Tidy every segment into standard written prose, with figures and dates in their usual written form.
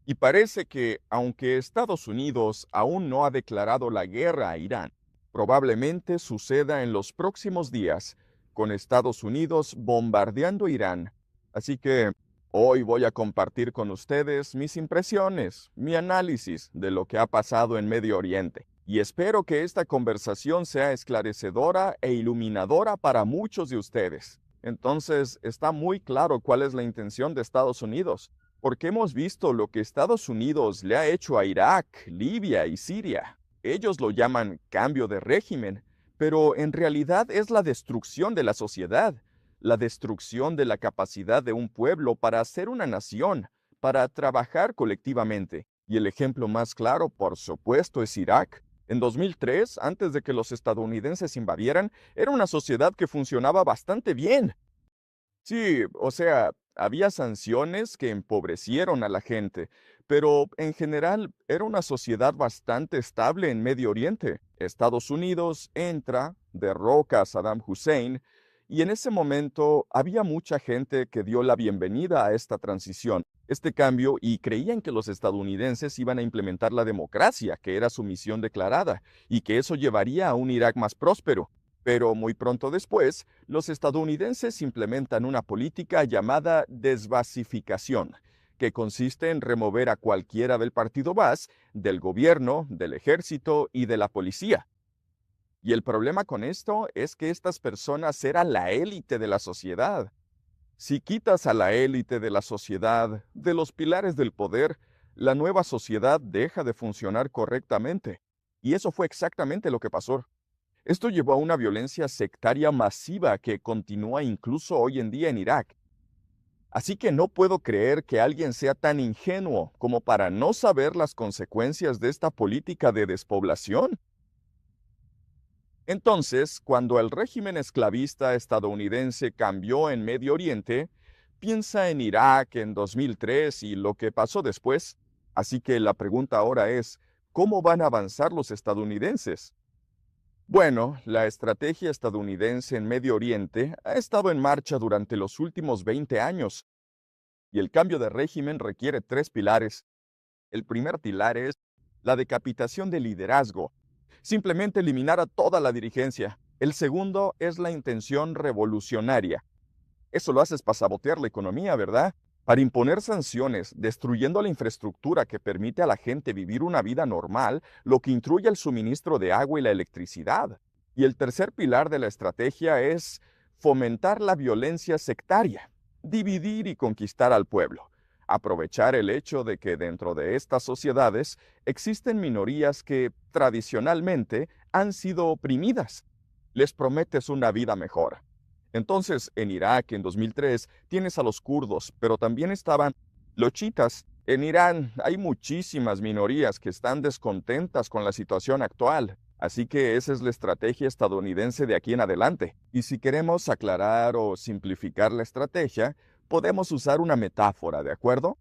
Y parece que, aunque Estados Unidos aún no ha declarado la guerra a Irán, probablemente suceda en los próximos días, con Estados Unidos bombardeando Irán. Así que hoy voy a compartir con ustedes mis impresiones, mi análisis de lo que ha pasado en Medio Oriente. Y espero que esta conversación sea esclarecedora e iluminadora para muchos de ustedes. Entonces, está muy claro cuál es la intención de Estados Unidos, porque hemos visto lo que Estados Unidos le ha hecho a Irak, Libia y Siria. Ellos lo llaman cambio de régimen, pero en realidad es la destrucción de la sociedad, la destrucción de la capacidad de un pueblo para ser una nación, para trabajar colectivamente. Y el ejemplo más claro, por supuesto, es Irak. En 2003, antes de que los estadounidenses invadieran, era una sociedad que funcionaba bastante bien. Sí, o sea, había sanciones que empobrecieron a la gente, pero en general era una sociedad bastante estable en Medio Oriente. Estados Unidos entra, derroca a Saddam Hussein, y en ese momento había mucha gente que dio la bienvenida a esta transición, este cambio, y creían que los estadounidenses iban a implementar la democracia, que era su misión declarada, y que eso llevaría a un Irak más próspero. Pero muy pronto después, los estadounidenses implementan una política llamada desbasificación, que consiste en remover a cualquiera del partido Baas, del gobierno, del ejército y de la policía. Y el problema con esto es que estas personas eran la élite de la sociedad. Si quitas a la élite de la sociedad, de los pilares del poder, la nueva sociedad deja de funcionar correctamente. Y eso fue exactamente lo que pasó. Esto llevó a una violencia sectaria masiva que continúa incluso hoy en día en Irak. Así que no puedo creer que alguien sea tan ingenuo como para no saber las consecuencias de esta política de despoblación. Entonces, cuando el régimen esclavista estadounidense cambió en Medio Oriente, piensa en Irak en 2003 y lo que pasó después. Así que la pregunta ahora es, ¿cómo van a avanzar los estadounidenses? Bueno, la estrategia estadounidense en Medio Oriente ha estado en marcha durante los últimos 20 años, y el cambio de régimen requiere tres pilares. El primer pilar es la decapitación del liderazgo, simplemente eliminar a toda la dirigencia. El segundo es la intención revolucionaria. Eso lo haces para sabotear la economía, ¿verdad? Para imponer sanciones, destruyendo la infraestructura que permite a la gente vivir una vida normal, lo que intruye el suministro de agua y la electricidad. Y el tercer pilar de la estrategia es fomentar la violencia sectaria, dividir y conquistar al pueblo. Aprovechar el hecho de que dentro de estas sociedades existen minorías que tradicionalmente han sido oprimidas. Les prometes una vida mejor. Entonces, en Irak, en 2003, tienes a los kurdos, pero también estaban los chiitas. En Irán hay muchísimas minorías que están descontentas con la situación actual. Así que esa es la estrategia estadounidense de aquí en adelante. Y si queremos aclarar o simplificar la estrategia, podemos usar una metáfora, ¿de acuerdo?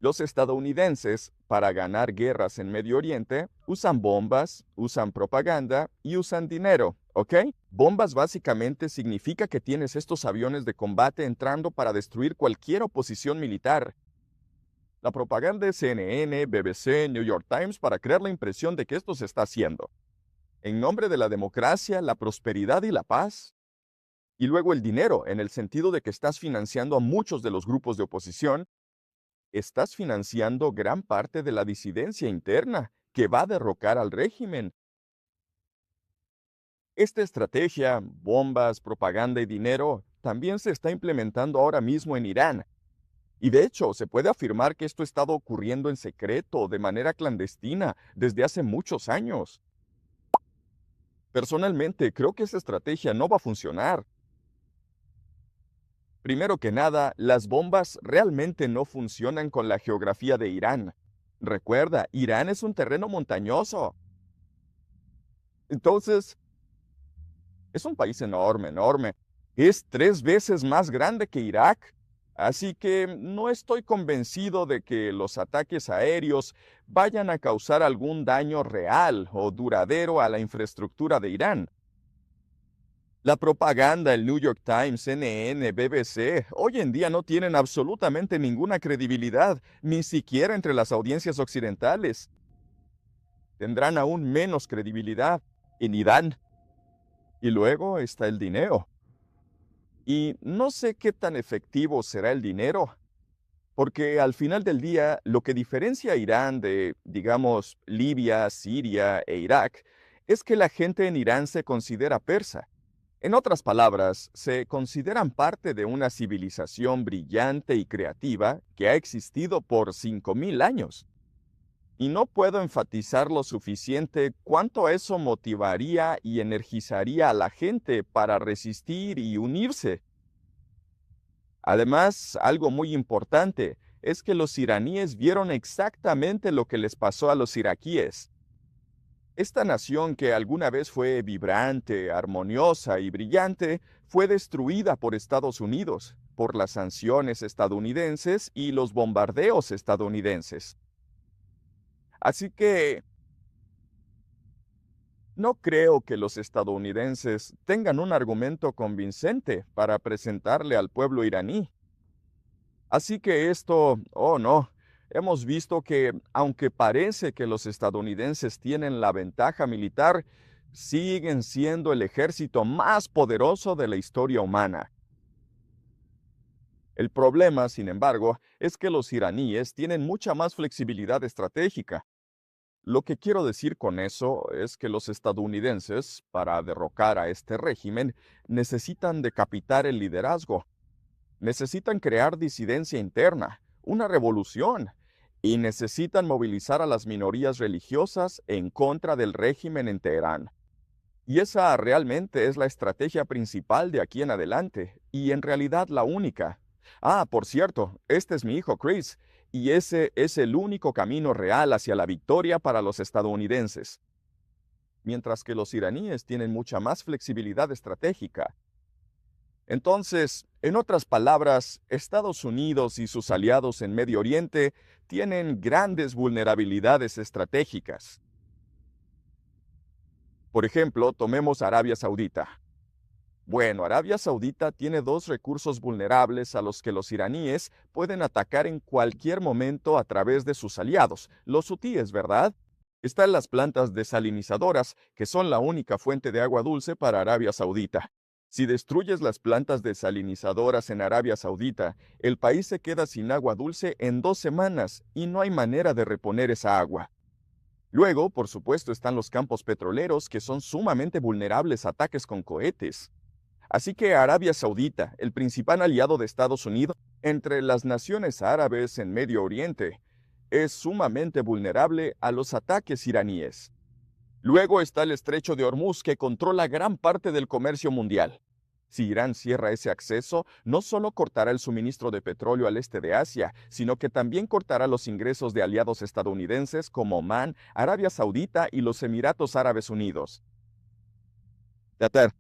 Los estadounidenses, para ganar guerras en Medio Oriente, usan bombas, usan propaganda y usan dinero, ¿ok? Bombas básicamente significa que tienes estos aviones de combate entrando para destruir cualquier oposición militar. La propaganda es CNN, BBC, New York Times para crear la impresión de que esto se está haciendo. En nombre de la democracia, la prosperidad y la paz. Y luego el dinero, en el sentido de que estás financiando a muchos de los grupos de oposición, estás financiando gran parte de la disidencia interna que va a derrocar al régimen. Esta estrategia, bombas, propaganda y dinero, también se está implementando ahora mismo en Irán. Y de hecho, se puede afirmar que esto ha estado ocurriendo en secreto, de manera clandestina, desde hace muchos años. Personalmente, creo que esa estrategia no va a funcionar. Primero que nada, las bombas realmente no funcionan con la geografía de Irán. Recuerda, Irán es un terreno montañoso. Entonces, es un país enorme, enorme. Es 3 veces más grande que Irak. Así que no estoy convencido de que los ataques aéreos vayan a causar algún daño real o duradero a la infraestructura de Irán. La propaganda, el New York Times, CNN, BBC, hoy en día no tienen absolutamente ninguna credibilidad, ni siquiera entre las audiencias occidentales. Tendrán aún menos credibilidad en Irán. Y luego está el dinero. Y no sé qué tan efectivo será el dinero, porque al final del día, lo que diferencia a Irán de, digamos, Libia, Siria e Irak, es que la gente en Irán se considera persa. En otras palabras, se consideran parte de una civilización brillante y creativa que ha existido por 5.000 años. Y no puedo enfatizar lo suficiente cuánto eso motivaría y energizaría a la gente para resistir y unirse. Además, algo muy importante es que los iraníes vieron exactamente lo que les pasó a los iraquíes. Esta nación que alguna vez fue vibrante, armoniosa y brillante, fue destruida por Estados Unidos, por las sanciones estadounidenses y los bombardeos estadounidenses. Así que no creo que los estadounidenses tengan un argumento convincente para presentarle al pueblo iraní. Así que esto, oh no, hemos visto que, aunque parece que los estadounidenses tienen la ventaja militar, siguen siendo el ejército más poderoso de la historia humana. El problema, sin embargo, es que los iraníes tienen mucha más flexibilidad estratégica. Lo que quiero decir con eso es que los estadounidenses, para derrocar a este régimen, necesitan decapitar el liderazgo. Necesitan crear disidencia interna, una revolución, y necesitan movilizar a las minorías religiosas en contra del régimen en Teherán. Y esa realmente es la estrategia principal de aquí en adelante, y en realidad la única. Ah, por cierto, este es mi hijo Chris, y ese es el único camino real hacia la victoria para los estadounidenses. Mientras que los iraníes tienen mucha más flexibilidad estratégica. Entonces, en otras palabras, Estados Unidos y sus aliados en Medio Oriente tienen grandes vulnerabilidades estratégicas. Por ejemplo, tomemos Arabia Saudita. Bueno, Arabia Saudita tiene dos recursos vulnerables a los que los iraníes pueden atacar en cualquier momento a través de sus aliados, los hutíes, ¿verdad? Están las plantas desalinizadoras, que son la única fuente de agua dulce para Arabia Saudita. Si destruyes las plantas desalinizadoras en Arabia Saudita, el país se queda sin agua dulce en 2 semanas y no hay manera de reponer esa agua. Luego, por supuesto, están los campos petroleros que son sumamente vulnerables a ataques con cohetes. Así que Arabia Saudita, el principal aliado de Estados Unidos entre las naciones árabes en Medio Oriente, es sumamente vulnerable a los ataques iraníes. Luego está el estrecho de Hormuz, que controla gran parte del comercio mundial. Si Irán cierra ese acceso, no solo cortará el suministro de petróleo al este de Asia, sino que también cortará los ingresos de aliados estadounidenses como Omán, Arabia Saudita y los Emiratos Árabes Unidos. Qatar.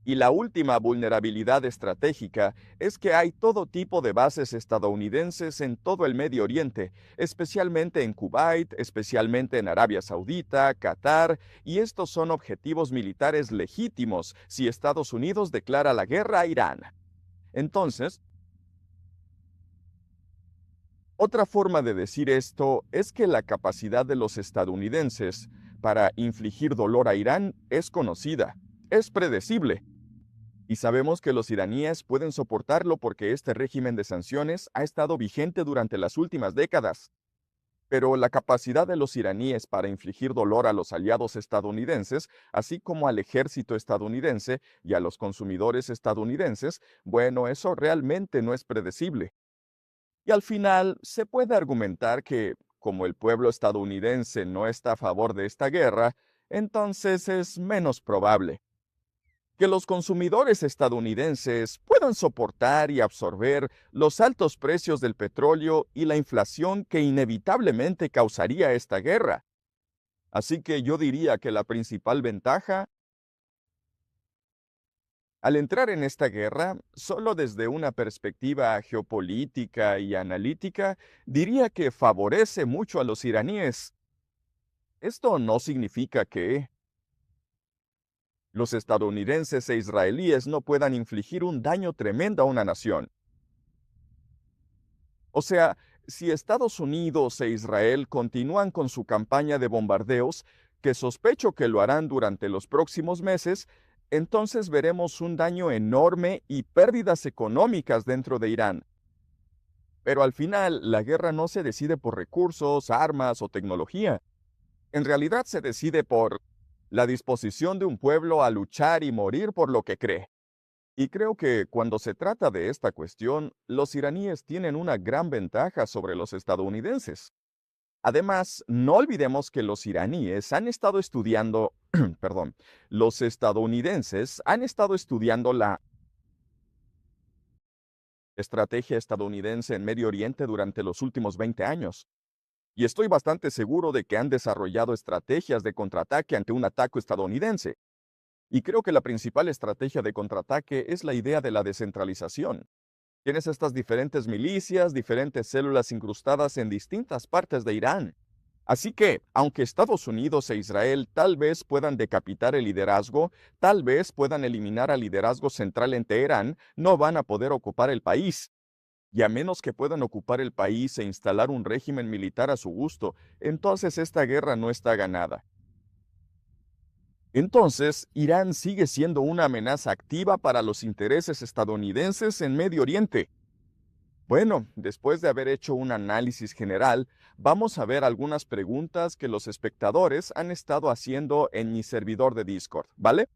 Y la última vulnerabilidad estratégica es que hay todo tipo de bases estadounidenses en todo el Medio Oriente, especialmente en Kuwait, especialmente en Arabia Saudita, Qatar, y estos son objetivos militares legítimos si Estados Unidos declara la guerra a Irán. Entonces, otra forma de decir esto es que la capacidad de los estadounidenses para infligir dolor a Irán es conocida, es predecible. Y sabemos que los iraníes pueden soportarlo porque este régimen de sanciones ha estado vigente durante las últimas décadas. Pero la capacidad de los iraníes para infligir dolor a los aliados estadounidenses, así como al ejército estadounidense y a los consumidores estadounidenses, bueno, eso realmente no es predecible. Y al final, se puede argumentar que, como el pueblo estadounidense no está a favor de esta guerra, entonces es menos probable que los consumidores estadounidenses puedan soportar y absorber los altos precios del petróleo y la inflación que inevitablemente causaría esta guerra. Así que yo diría que la principal ventaja al entrar en esta guerra, solo desde una perspectiva geopolítica y analítica, diría que favorece mucho a los iraníes. Esto no significa que, los estadounidenses e israelíes no puedan infligir un daño tremendo a una nación. O sea, si Estados Unidos e Israel continúan con su campaña de bombardeos, que sospecho que lo harán durante los próximos meses, entonces veremos un daño enorme y pérdidas económicas dentro de Irán. Pero al final, la guerra no se decide por recursos, armas o tecnología. En realidad se decide por la disposición de un pueblo a luchar y morir por lo que cree. Y creo que cuando se trata de esta cuestión, los iraníes tienen una gran ventaja sobre los estadounidenses. Además, no olvidemos que los iraníes han estado estudiando, perdón, los estadounidenses han estado estudiando la estrategia estadounidense en Medio Oriente durante los últimos 20 años. Y estoy bastante seguro de que han desarrollado estrategias de contraataque ante un ataque estadounidense. Y creo que la principal estrategia de contraataque es la idea de la descentralización. Tienes estas diferentes milicias, diferentes células incrustadas en distintas partes de Irán. Así que, aunque Estados Unidos e Israel tal vez puedan decapitar el liderazgo, tal vez puedan eliminar al liderazgo central en Teherán, no van a poder ocupar el país. Y a menos que puedan ocupar el país e instalar un régimen militar a su gusto, entonces esta guerra no está ganada. Entonces, Irán sigue siendo una amenaza activa para los intereses estadounidenses en Medio Oriente. Bueno, después de haber hecho un análisis general, vamos a ver algunas preguntas que los espectadores han estado haciendo en mi servidor de Discord, ¿vale?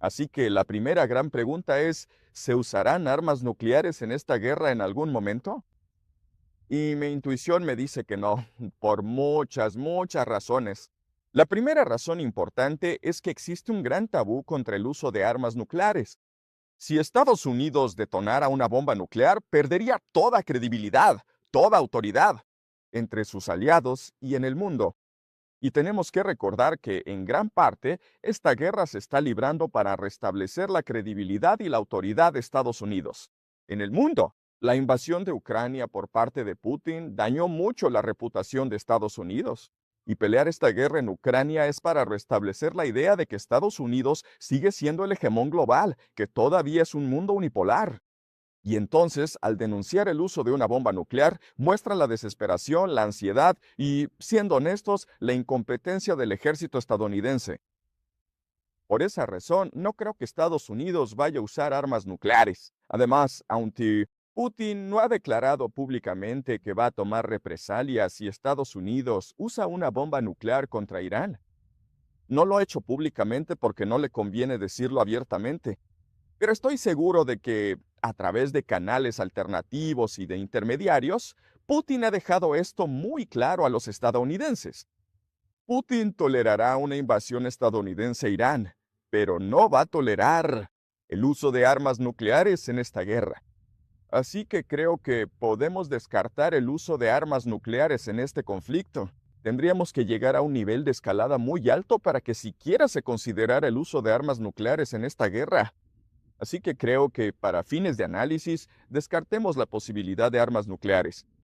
Así que la primera gran pregunta es, ¿se usarán armas nucleares en esta guerra en algún momento? Y mi intuición me dice que no, por muchas razones. La primera razón importante es que existe un gran tabú contra el uso de armas nucleares. Si Estados Unidos detonara una bomba nuclear, perdería toda credibilidad, toda autoridad entre sus aliados y en el mundo. Y tenemos que recordar que, en gran parte, esta guerra se está librando para restablecer la credibilidad y la autoridad de Estados Unidos en el mundo. La invasión de Ucrania por parte de Putin dañó mucho la reputación de Estados Unidos. Y pelear esta guerra en Ucrania es para restablecer la idea de que Estados Unidos sigue siendo el hegemón global, que todavía es un mundo unipolar. Y entonces, al denunciar el uso de una bomba nuclear, muestra la desesperación, la ansiedad y, siendo honestos, la incompetencia del ejército estadounidense. Por esa razón, no creo que Estados Unidos vaya a usar armas nucleares. Además, aunque Putin no ha declarado públicamente que va a tomar represalias si Estados Unidos usa una bomba nuclear contra Irán. No lo ha hecho públicamente porque no le conviene decirlo abiertamente. Pero estoy seguro de que, a través de canales alternativos y de intermediarios, Putin ha dejado esto muy claro a los estadounidenses. Putin tolerará una invasión estadounidense a Irán, pero no va a tolerar el uso de armas nucleares en esta guerra. Así que creo que podemos descartar el uso de armas nucleares en este conflicto. Tendríamos que llegar a un nivel de escalada muy alto para que siquiera se considerara el uso de armas nucleares en esta guerra. Así que creo que, para fines de análisis, descartemos la posibilidad de armas nucleares.